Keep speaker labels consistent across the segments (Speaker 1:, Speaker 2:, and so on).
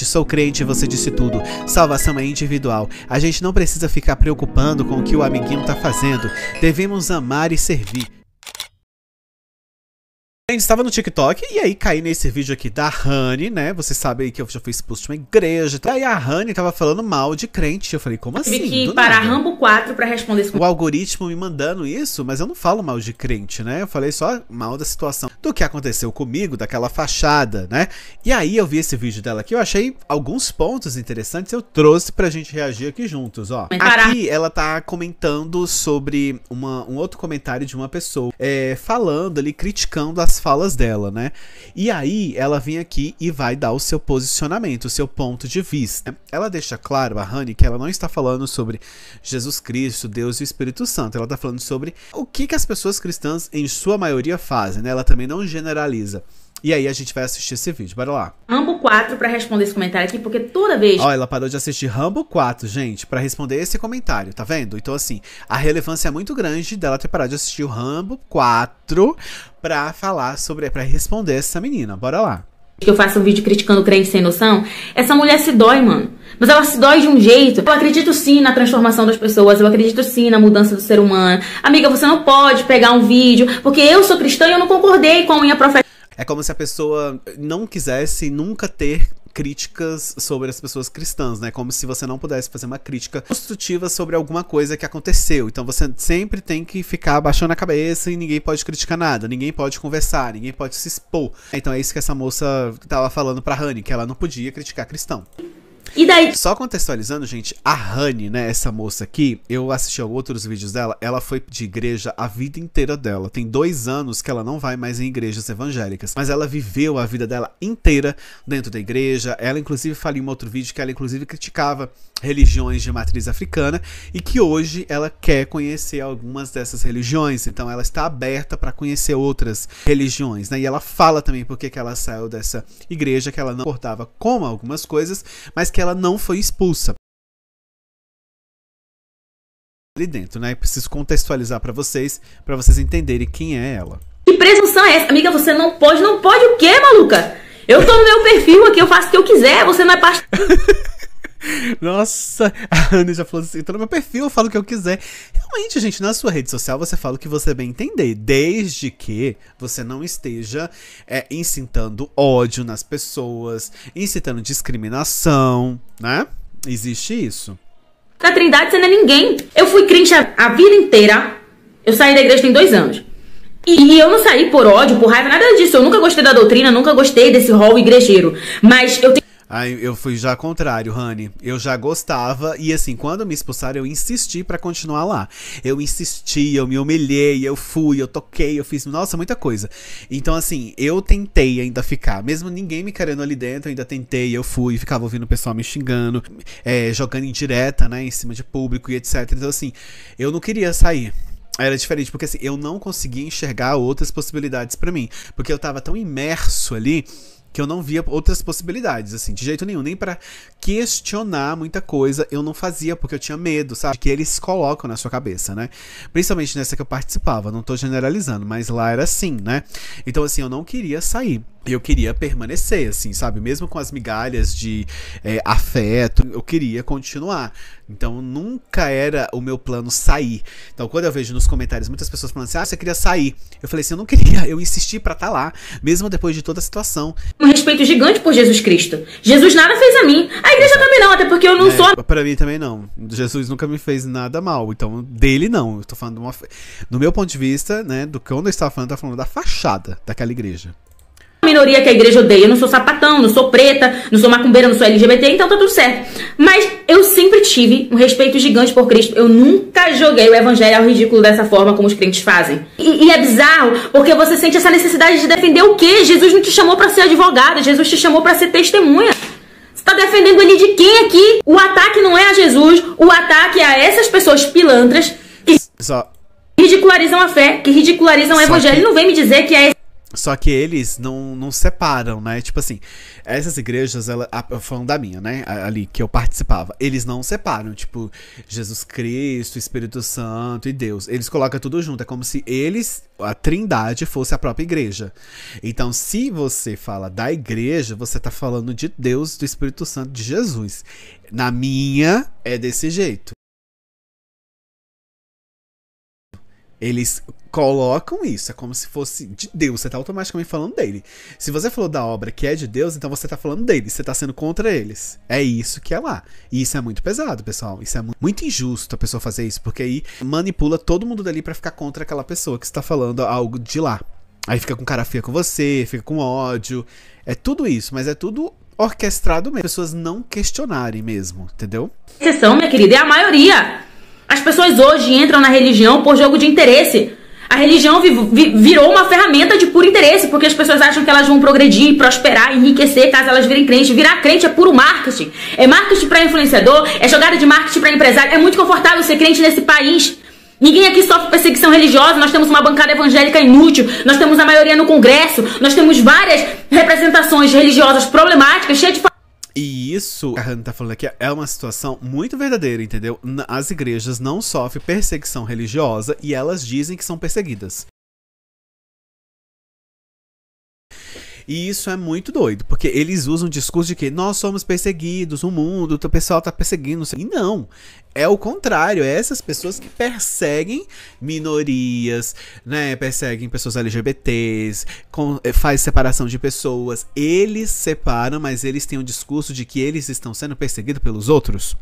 Speaker 1: sou crente e você disse tudo. Salvação é individual. A gente não precisa ficar preocupando com o que o amiguinho tá fazendo. Devemos amar e servir. A gente estava no TikTok e aí caí nesse vídeo aqui da Rani, né? Você sabe aí que eu já fui expulso de uma igreja. E aí a Rani tava falando mal de crente. Eu falei, como assim?
Speaker 2: Tive que parar Rambo 4 pra responder isso.
Speaker 1: O algoritmo me mandando isso, mas eu não falo mal de crente, né? Eu falei só mal da situação, do que aconteceu comigo, daquela fachada, né? E aí eu vi esse vídeo dela aqui, eu achei alguns pontos interessantes, eu trouxe pra gente reagir aqui juntos, ó. Aqui ela tá comentando sobre um outro comentário de uma pessoa, falando ali, criticando as falas dela, né? E aí ela vem aqui e vai dar o seu posicionamento, o seu ponto de vista. Ela deixa claro, a Rani, que ela não está falando sobre Jesus Cristo, Deus e o Espírito Santo. Ela está falando sobre o que as pessoas cristãs, em sua maioria, fazem, né? Ela também não generaliza. E aí a gente vai assistir esse vídeo, bora lá.
Speaker 2: Rambo 4 pra responder esse comentário aqui, porque toda vez...
Speaker 1: Ó, ela parou de assistir Rambo 4, gente, pra responder esse comentário, tá vendo? Então assim, a relevância é muito grande dela ter parado de assistir o Rambo 4 pra falar sobre, pra responder essa menina, bora lá.
Speaker 2: Que eu faço um vídeo criticando crente sem noção, essa mulher se dói, mano. Mas ela se dói de um jeito. Eu acredito sim na transformação das pessoas, eu acredito sim na mudança do ser humano. Amiga, você não pode pegar um vídeo, porque eu sou cristã e eu não concordei com a minha profecia.
Speaker 1: É como se a pessoa não quisesse nunca ter críticas sobre as pessoas cristãs, né? Como se você não pudesse fazer uma crítica construtiva sobre alguma coisa que aconteceu. Então você sempre tem que ficar abaixando a cabeça e ninguém pode criticar nada, ninguém pode conversar, ninguém pode se expor. Então é isso que essa moça tava falando pra Rani, que ela não podia criticar cristão.
Speaker 2: E daí?
Speaker 1: Só contextualizando, gente, a Rani, né, essa moça aqui, eu assisti a outros vídeos dela, ela foi de igreja a vida inteira dela. Tem 2 anos que ela não vai mais em igrejas evangélicas, mas ela viveu a vida dela inteira dentro da igreja. Ela, inclusive, falou em um outro vídeo que ela, inclusive, criticava religiões de matriz africana e que hoje ela quer conhecer algumas dessas religiões. Então ela está aberta para conhecer outras religiões, né? E ela fala também porque que ela saiu dessa igreja, que ela não concordava com algumas coisas, mas que ela não foi expulsa ali dentro, né? Preciso contextualizar para vocês entenderem quem é ela.
Speaker 2: Que presunção é essa? Amiga, você não pode o quê, maluca? Eu tô no meu perfil aqui, eu faço o que eu quiser, você não é parte...
Speaker 1: Nossa, a Ana já falou assim, tô no meu perfil, eu falo o que eu quiser. Realmente, gente, na sua rede social você fala o que você bem entender, desde que você não esteja incitando ódio nas pessoas, incitando discriminação, né? Existe isso.
Speaker 2: Na Trindade você não é ninguém. Eu fui crente a vida inteira, eu saí da igreja tem 2 anos. E eu não saí por ódio, por raiva, nada disso. Eu nunca gostei da doutrina, nunca gostei desse rol igrejeiro. Mas eu tenho...
Speaker 1: Aí eu fui já contrário, Rani. Eu já gostava e assim, quando me expulsaram, eu insisti pra continuar lá. Eu insisti, eu me humilhei, eu fui, eu toquei, eu fiz, nossa, muita coisa. Então assim, eu tentei ainda ficar, mesmo ninguém me querendo ali dentro, eu ainda tentei, eu fui, ficava ouvindo o pessoal me xingando, jogando indireta, né, em cima de público e etc. Então assim, eu não queria sair. Era diferente, porque assim, eu não conseguia enxergar outras possibilidades pra mim, porque eu tava tão imerso ali que eu não via outras possibilidades, assim, de jeito nenhum, nem pra questionar muita coisa eu não fazia, porque eu tinha medo, sabe, que eles colocam na sua cabeça, né, principalmente nessa que eu participava, não tô generalizando, mas lá era assim, né, então assim, eu não queria sair, eu queria permanecer, assim, sabe, mesmo com as migalhas de afeto, eu queria continuar, então nunca era o meu plano sair. Então quando eu vejo nos comentários muitas pessoas falando assim, você queria sair, eu falei assim, eu não queria, eu insisti pra estar lá, mesmo depois de toda a situação.
Speaker 2: Um respeito gigante por Jesus Cristo. Jesus nada fez a mim, a igreja também não, até porque eu não sou...
Speaker 1: Pra mim também não, Jesus nunca me fez nada mal, então dele não, eu tô falando do meu ponto de vista, né, do que eu estava falando da fachada daquela igreja.
Speaker 2: Minoria que a igreja odeia, eu não sou sapatão, não sou preta, não sou macumbeira, não sou LGBT, então tá tudo certo. Mas eu sempre tive um respeito gigante por Cristo, eu nunca joguei o evangelho ao ridículo dessa forma como os crentes fazem. E é bizarro, porque você sente essa necessidade de defender o quê? Jesus não te chamou pra ser advogada, Jesus te chamou pra ser testemunha. Você tá defendendo ele de quem aqui? O ataque não é a Jesus, o ataque é a essas pessoas pilantras que ridicularizam a fé, que ridicularizam o evangelho. Não vem me dizer que é...
Speaker 1: Só que eles não separam, né? Tipo assim, essas igrejas, falando da minha, né? Ali que eu participava, eles não separam, tipo, Jesus Cristo, Espírito Santo e Deus. Eles colocam tudo junto, é como se a Trindade fosse a própria igreja. Então, se você fala da igreja, você tá falando de Deus, do Espírito Santo, de Jesus. Na minha, é desse jeito. Eles colocam isso, é como se fosse de Deus, você tá automaticamente falando dele. Se você falou da obra que é de Deus, então você tá falando dele, você tá sendo contra eles. É isso que é lá. E isso é muito pesado, pessoal. Isso é muito injusto a pessoa fazer isso, porque aí manipula todo mundo dali pra ficar contra aquela pessoa que está falando algo de lá. Aí fica com cara feia com você, fica com ódio. É tudo isso, mas é tudo orquestrado mesmo. As pessoas não questionarem mesmo, entendeu?
Speaker 2: Exceção, minha querida, é a maioria. As pessoas hoje entram na religião por jogo de interesse. A religião virou uma ferramenta de puro interesse, porque as pessoas acham que elas vão progredir, prosperar, enriquecer caso elas virem crente. Virar crente é puro marketing. É marketing para influenciador, é jogada de marketing para empresário. É muito confortável ser crente nesse país. Ninguém aqui sofre perseguição religiosa, nós temos uma bancada evangélica inútil, nós temos a maioria no Congresso, nós temos várias representações religiosas problemáticas, cheias de...
Speaker 1: E isso, a Hannah tá falando aqui, é uma situação muito verdadeira, entendeu? As igrejas não sofrem perseguição religiosa e elas dizem que são perseguidas. E isso é muito doido, porque eles usam o discurso de que nós somos perseguidos, o mundo, o pessoal tá perseguindo. E não, é o contrário, é essas pessoas que perseguem minorias, né, perseguem pessoas LGBTs, faz separação de pessoas. Eles separam, mas eles têm um discurso de que eles estão sendo perseguidos pelos outros.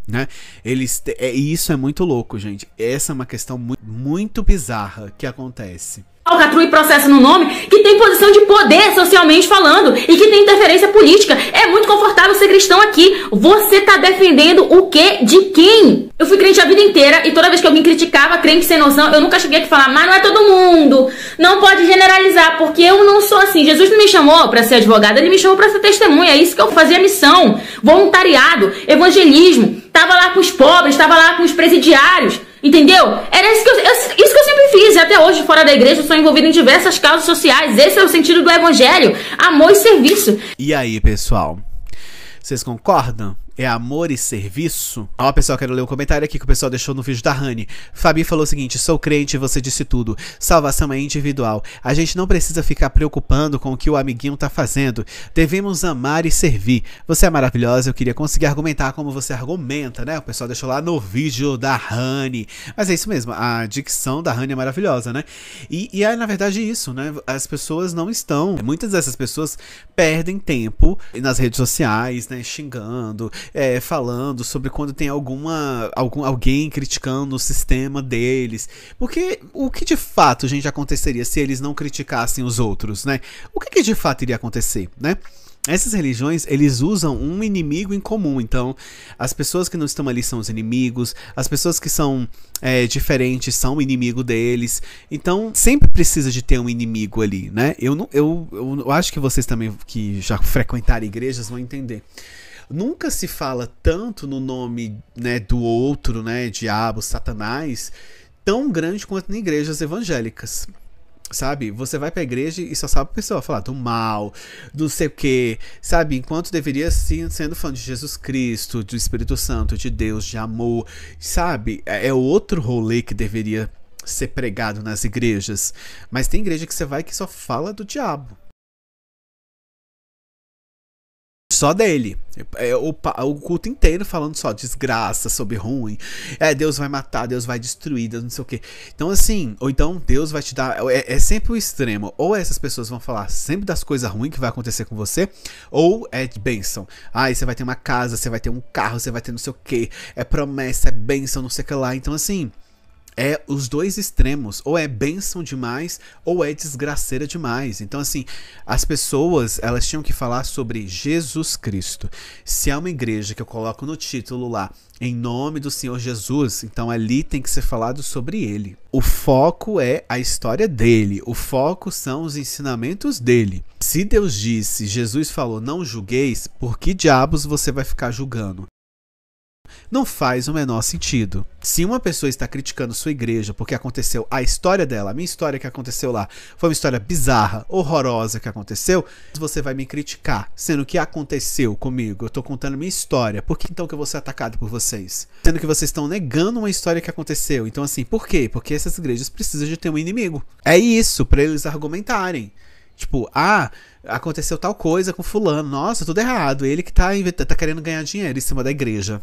Speaker 1: Né? Isso é muito louco, gente. Essa é uma questão muito bizarra que acontece.
Speaker 2: Falcatrua e processo no nome, que tem posição de poder socialmente falando e que tem interferência política. É muito confortável ser cristão aqui. Você tá defendendo o quê? De quem? Eu fui crente a vida inteira e toda vez que alguém criticava crente sem noção, eu nunca cheguei a falar, mas não é todo mundo. Não pode generalizar, porque eu não sou assim. Jesus não me chamou pra ser advogada, ele me chamou pra ser testemunha. É isso que eu fazia missão, voluntariado, evangelismo. Tava lá com os pobres, tava lá com os presidiários. Entendeu? Era isso que eu sempre fiz. E até hoje, fora da igreja, eu sou envolvida em diversas causas sociais. Esse é o sentido do evangelho. Amor e serviço.
Speaker 1: E aí, pessoal? Vocês concordam? É amor e serviço? Ó, pessoal, quero ler um comentário aqui que o pessoal deixou no vídeo da Rani. Fabi falou o seguinte: sou crente e você disse tudo. Salvação é individual. A gente não precisa ficar preocupando com o que o amiguinho tá fazendo. Devemos amar e servir. Você é maravilhosa, eu queria conseguir argumentar como você argumenta, né? O pessoal deixou lá no vídeo da Rani. Mas é isso mesmo, a dicção da Rani é maravilhosa, né? E é na verdade isso, né? As pessoas não estão... Muitas dessas pessoas perdem tempo nas redes sociais, né? Xingando... falando sobre quando tem alguém criticando o sistema deles. Porque o que de fato, gente, aconteceria se eles não criticassem os outros, né? O que de fato iria acontecer, né? Essas religiões, eles usam um inimigo em comum. Então, as pessoas que não estão ali são os inimigos, as pessoas que são diferentes são o inimigo deles. Então, sempre precisa de ter um inimigo ali, né? Eu acho que vocês também, que já frequentaram igrejas, vão entender. Nunca se fala tanto no nome, né, do outro, né, diabo, Satanás, tão grande quanto em igrejas evangélicas. Sabe? Você vai pra igreja e só sabe a pessoa falar do mal, do sei o que, sabe? Enquanto deveria sim sendo fã de Jesus Cristo, do Espírito Santo, de Deus, de amor, sabe? É outro rolê que deveria ser pregado nas igrejas. Mas tem igreja que você vai que só fala do diabo. Só dele. O culto inteiro falando só desgraça, sobre ruim. Deus vai matar, Deus vai destruir, Deus não sei o que. Então assim, ou então Deus vai te dar... É sempre o extremo. Ou essas pessoas vão falar sempre das coisas ruins que vai acontecer com você, ou é de bênção. Você vai ter uma casa, você vai ter um carro, você vai ter não sei o que. É promessa, é bênção, não sei o que lá. Então assim... É os dois extremos, ou é bênção demais, ou é desgraceira demais. Então assim, as pessoas, elas tinham que falar sobre Jesus Cristo. Se é uma igreja que eu coloco no título lá, em nome do Senhor Jesus, então ali tem que ser falado sobre ele. O foco é a história dele, o foco são os ensinamentos dele. Se Deus disse, Jesus falou, não julgueis, por que diabos você vai ficar julgando? Não faz o menor sentido. Se uma pessoa está criticando sua igreja porque aconteceu a história dela, a minha história que aconteceu lá, foi uma história bizarra, horrorosa que aconteceu, você vai me criticar, sendo que aconteceu comigo. Eu tô contando minha história. Por que então que eu vou ser atacado por vocês? Sendo que vocês estão negando uma história que aconteceu. Então assim, por quê? Porque essas igrejas precisam de ter um inimigo. É isso, pra eles argumentarem. Tipo, aconteceu tal coisa com fulano. Nossa, tudo errado. Ele que tá querendo ganhar dinheiro em cima da igreja.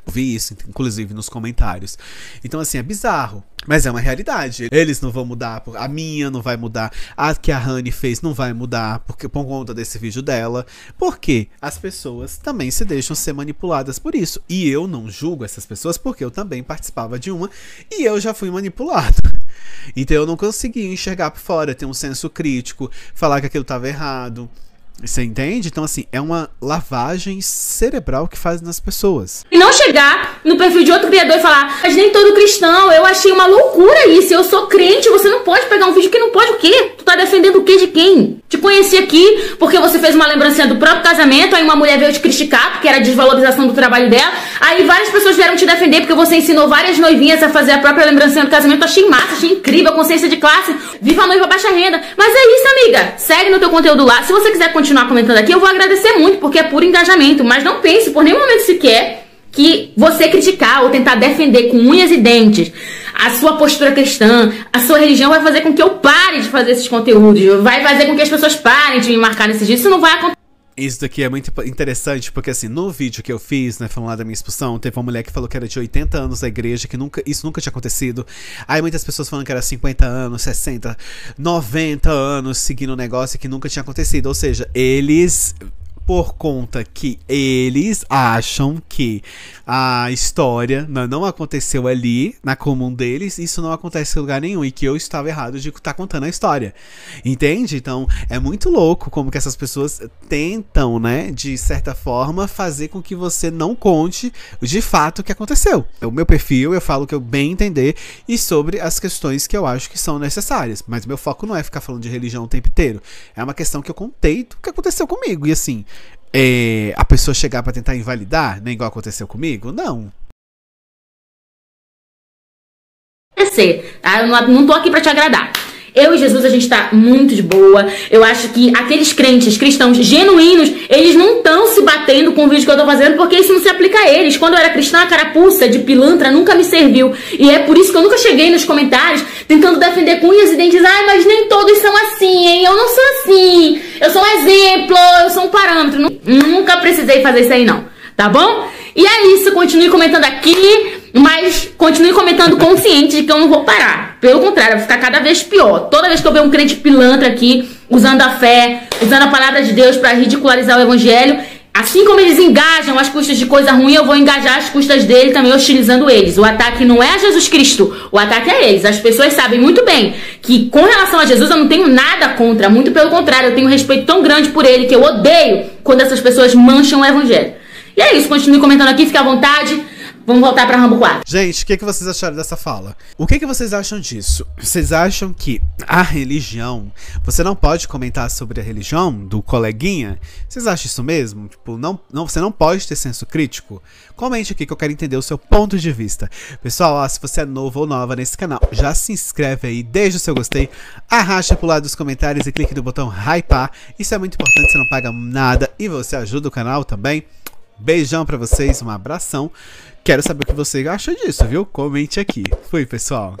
Speaker 1: Vi isso, inclusive, nos comentários. Então, assim, é bizarro. Mas é uma realidade. Eles não vão mudar. A minha não vai mudar. A que a Rani fez não vai mudar por conta desse vídeo dela. Porque as pessoas também se deixam ser manipuladas por isso. E eu não julgo essas pessoas porque eu também participava de uma. E eu já fui manipulado. Então eu não consegui enxergar por fora, ter um senso crítico, falar que aquilo estava errado. Você entende? Então, assim, é uma lavagem cerebral que faz nas pessoas.
Speaker 2: E não chegar no perfil de outro criador e falar, mas nem todo cristão, eu achei uma loucura isso, eu sou crente, você não pode pegar um vídeo que não pode o quê? Tu tá defendendo o quê de quem? Te conheci aqui porque você fez uma lembrancinha do próprio casamento, aí uma mulher veio te criticar porque era a desvalorização do trabalho dela, aí várias pessoas vieram te defender porque você ensinou várias noivinhas a fazer a própria lembrancinha do casamento, eu achei massa, achei incrível, consciência de classe, viva a noiva baixa renda. Mas é isso, amiga, segue no teu conteúdo lá, se você quiser continuar comentando aqui, eu vou agradecer muito, porque é puro engajamento, mas não pense por nenhum momento sequer que você criticar ou tentar defender com unhas e dentes a sua postura cristã, a sua religião vai fazer com que eu pare de fazer esses conteúdos, vai fazer com que as pessoas parem de me marcar nesses dias, isso não vai acontecer.
Speaker 1: Isso daqui é muito interessante, porque assim, no vídeo que eu fiz, né, falando lá da minha expulsão, teve uma mulher que falou que era de 80 anos da igreja, que isso nunca tinha acontecido. Aí muitas pessoas falando que era 50 anos, 60, 90 anos seguindo o negócio que nunca tinha acontecido. Ou seja, eles, por conta que eles acham que a história não aconteceu ali, na comum deles, isso não acontece em lugar nenhum, e que eu estava errado de estar contando a história. Entende? Então, é muito louco como que essas pessoas tentam, né, de certa forma, fazer com que você não conte de fato o que aconteceu. O meu perfil, eu falo o que eu bem entender e sobre as questões que eu acho que são necessárias, mas meu foco não é ficar falando de religião o tempo inteiro. É uma questão que eu contei do que aconteceu comigo, e assim, a pessoa chegar pra tentar invalidar, né, igual aconteceu comigo, não.
Speaker 2: Eu não tô aqui pra te agradar. Eu e Jesus, a gente tá muito de boa. Eu acho que aqueles crentes, cristãos genuínos, eles não estão se batendo com o vídeo que eu tô fazendo, porque isso não se aplica a eles. Quando eu era cristã, a carapuça de pilantra nunca me serviu. E é por isso que eu nunca cheguei nos comentários tentando defender com unhas e dentes. Ai, mas nem todos são assim, hein? Eu não sou assim. Eu sou um exemplo, eu sou um parâmetro. Nunca precisei fazer isso aí, não. Tá bom? E é isso, continue comentando aqui, mas continue comentando consciente de que eu não vou parar. Pelo contrário, vai ficar cada vez pior. Toda vez que eu ver um crente pilantra aqui, usando a fé, usando a palavra de Deus para ridicularizar o evangelho, assim como eles engajam às custas de coisa ruim, eu vou engajar às custas dele também, hostilizando eles. O ataque não é a Jesus Cristo, o ataque é eles. As pessoas sabem muito bem que com relação a Jesus eu não tenho nada contra, muito pelo contrário, eu tenho um respeito tão grande por ele que eu odeio quando essas pessoas mancham o evangelho. E é isso, continue comentando aqui, fique à vontade. Vamos voltar pra Rambo 4.
Speaker 1: Gente, o que vocês acharam dessa fala? O que vocês acham disso? Vocês acham que a religião... Você não pode comentar sobre a religião do coleguinha? Vocês acham isso mesmo? Tipo, você não pode ter senso crítico? Comente aqui que eu quero entender o seu ponto de vista. Pessoal, se você é novo ou nova nesse canal, já se inscreve aí, deixa o seu gostei, arraste pro lado dos comentários e clique no botão hypar. Isso é muito importante, você não paga nada e você ajuda o canal também. Beijão pra vocês, um abração. Quero saber o que você acha disso, viu? Comente aqui. Fui, pessoal.